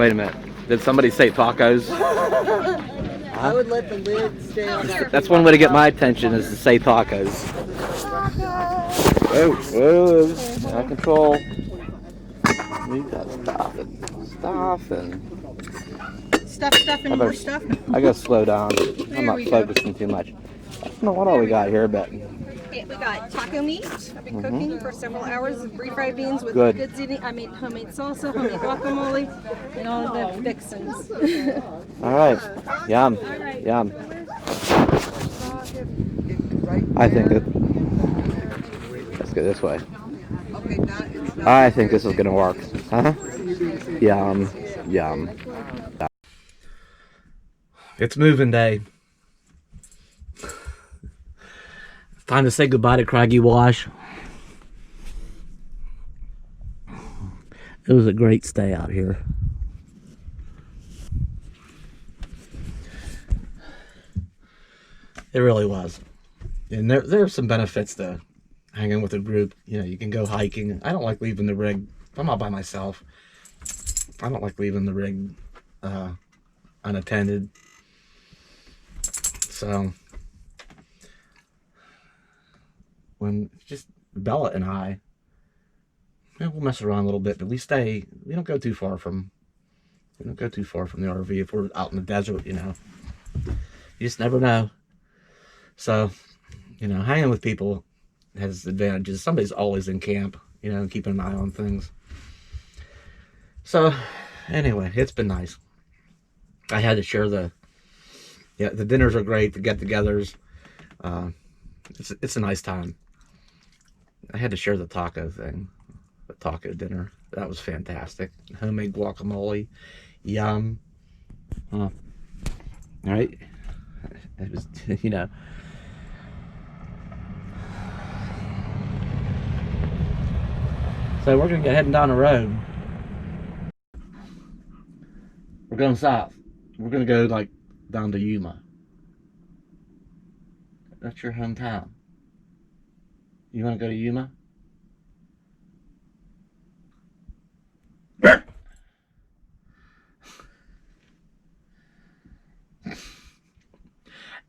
Wait a minute. Did somebody say tacos? I would let the lid stay on that. That's one way to get my attention, is to say tacos. Whoa, whoa, out of control. We gotta stop it. Stuff, and more stuff. I gotta slow down. I'm not focusing too much. I don't know what all we got here, but... Okay, we got taco meat. I've been cooking for several hours. Refried beans with Good. good ziti. I made homemade salsa, homemade guacamole, and all of the fixins. All right. Yum. Yum. I think it... Let's go this way. I think this is gonna work. Huh? Yum. Yum. It's moving day. It's time to say goodbye to Craggy Wash. It was a great stay out here. It really was. And there are some benefits to hanging with a group. You know, you can go hiking. I don't like leaving the rig. If I'm out by myself, I don't like leaving the rig unattended. So when just Bella and I, we'll mess around a little bit, but we don't go too far from the RV. If we're out in the desert, you know, you just never know. So, you know, hanging with people has advantages. Somebody's always in camp, you know, keeping an eye on things. So anyway, it's been nice. I had to share the dinners are great, the get-togethers. It's a nice time. I had to share the taco thing, the taco dinner. That was fantastic. Homemade guacamole, yum. All right, it was, you know. So we're gonna get heading down the road. We're going south. We're gonna go like down to Yuma. That's your hometown. You want to go to Yuma?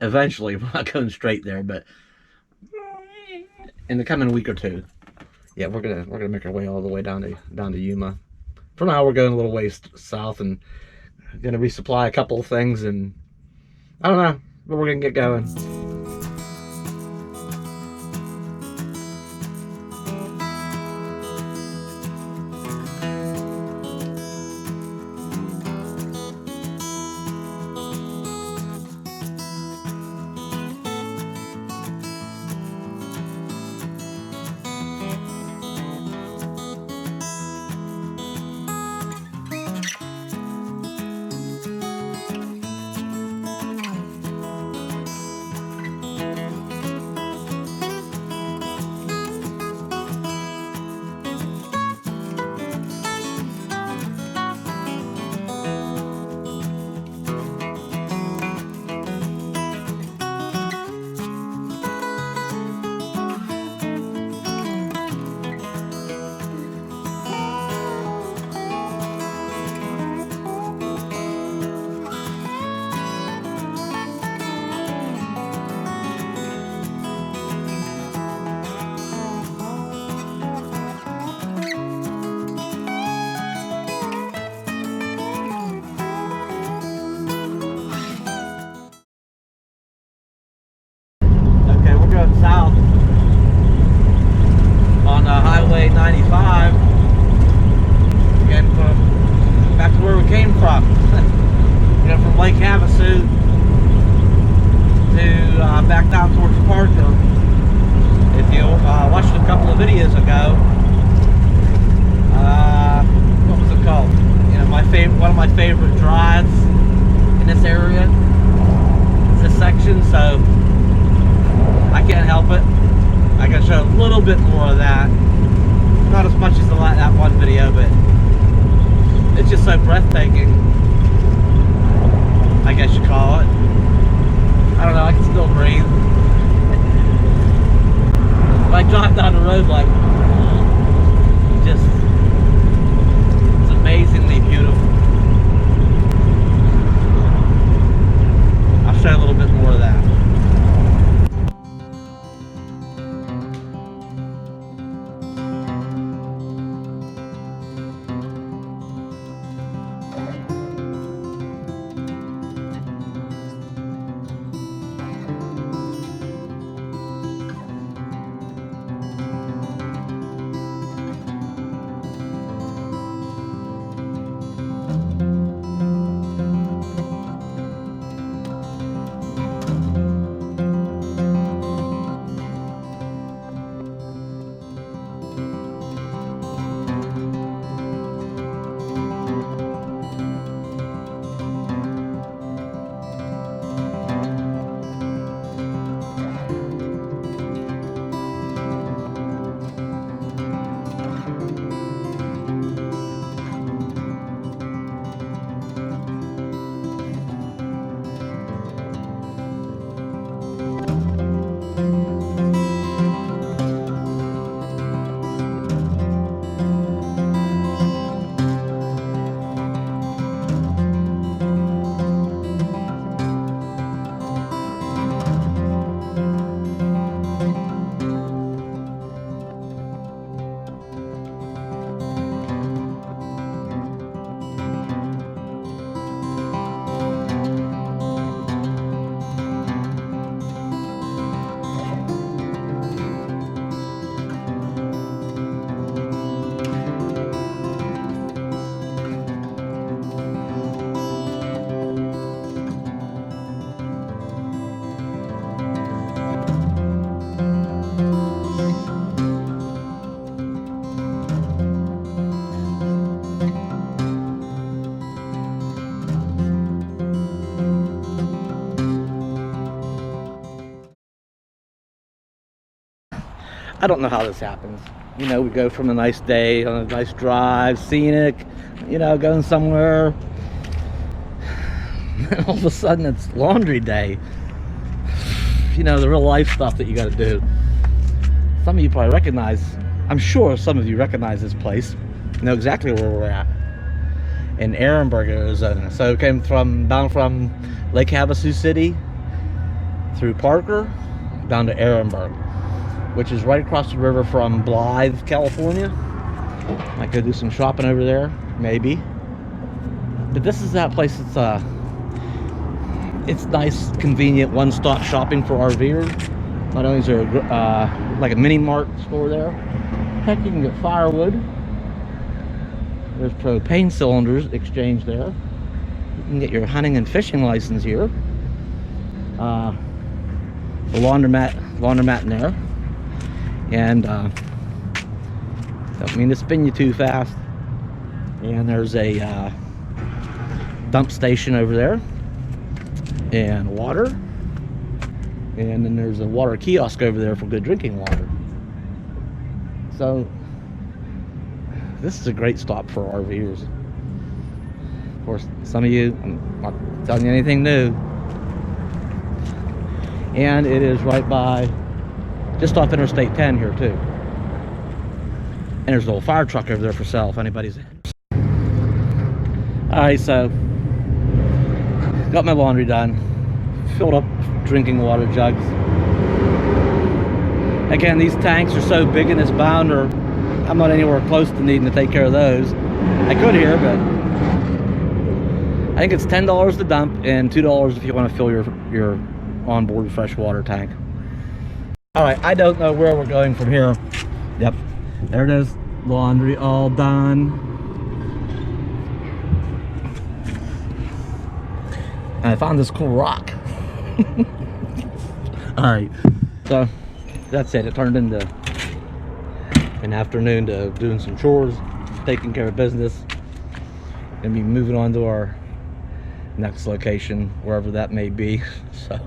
Eventually, we're not going straight there, but in the coming week or two, yeah, we're gonna make our way all the way down to Yuma. For now, we're going a little ways south and gonna resupply a couple of things, and I don't know, but we're gonna get going. South on Highway 95, again back to where we came from. You know, from Lake Havasu to back down towards Parker. If you watched a couple of videos ago, what was it called? You know, one of my favorite drives in this area is this section, so I can't help it. I gotta show a little bit more of that. Not as much as that one video, but it's just so breathtaking, I guess you call it. I don't know, I can still breathe. If I drive down the road, like, just, it's amazingly beautiful. I don't know how this happens. You know, we go from a nice day on a nice drive, scenic, you know, going somewhere. And all of a sudden it's laundry day. You know, the real life stuff that you got to do. Some of you probably recognize, I'm sure some of you recognize this place. You know exactly where we're at. In Ehrenberg, Arizona. So it came down from Lake Havasu City through Parker down to Ehrenberg, which is right across the river from Blythe, California. Might go do some shopping over there, maybe. But this is that place that's it's nice, convenient, one-stop shopping for RVers. Not only is there like a mini mart store there, heck, you can get firewood. There's propane cylinders exchange there. You can get your hunting and fishing license here. The laundromat in there. And don't mean to spin you too fast. And there's a dump station over there. And water. And then there's a water kiosk over there for good drinking water. So this is a great stop for RVers. Of course, some of you, I'm not telling you anything new. And it is right by, just off Interstate 10 here too. And there's a little fire truck over there for sale if anybody's in. Alright, so got my laundry done. Filled up drinking water jugs. Again, these tanks are so big in this bounder, I'm not anywhere close to needing to take care of those. I could here, but I think it's $10 to dump and $2 if you want to fill your onboard freshwater tank. All right, I don't know where we're going from here. Yep, there it is. Laundry all done. And I found this cool rock. All right, so that's it. It turned into an afternoon to doing some chores, taking care of business, and be moving on to our next location, wherever that may be. So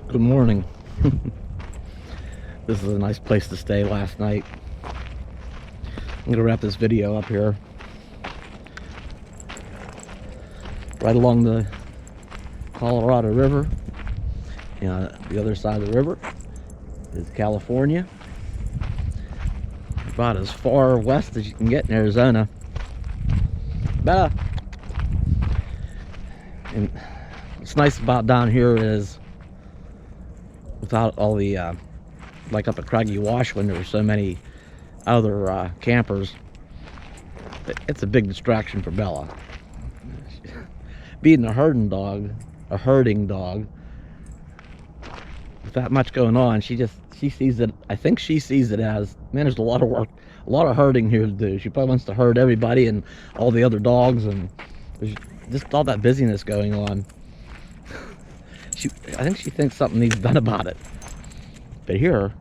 good morning. This is a nice place to stay last night. I'm gonna wrap this video up here. Right along the Colorado River. The other side of the river is California. About as far west as you can get in Arizona. And what's nice about down here is, without all the like up at Craggy Wash when there were so many other campers, it's a big distraction for Bella. Being a herding dog, with that much going on, she sees it, I think she sees it as, man, there's a lot of work, a lot of herding here to do. She probably wants to herd everybody and all the other dogs, and there's just all that busyness going on. I think she thinks something needs done about it. But here,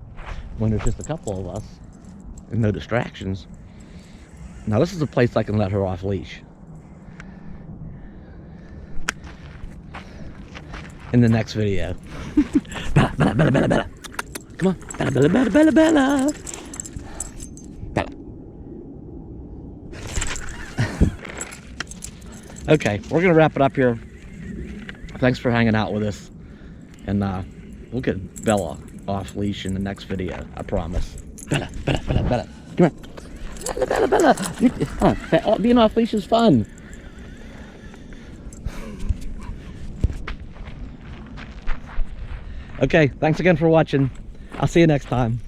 when there's just a couple of us and no distractions, Now this is a place I can let her off leash. In the next video. Bella, Bella, Bella, Bella, Bella. Come on. Bella, Bella, Bella, Bella, Bella. Bella. Okay, we're gonna wrap it up here. Thanks for hanging out with us. And we'll get Bella off leash in the next video. I promise. Bella, Bella, Bella, Bella. Come on. Bella, Bella, Bella. Being off leash is fun. Okay, thanks again for watching. I'll see you next time.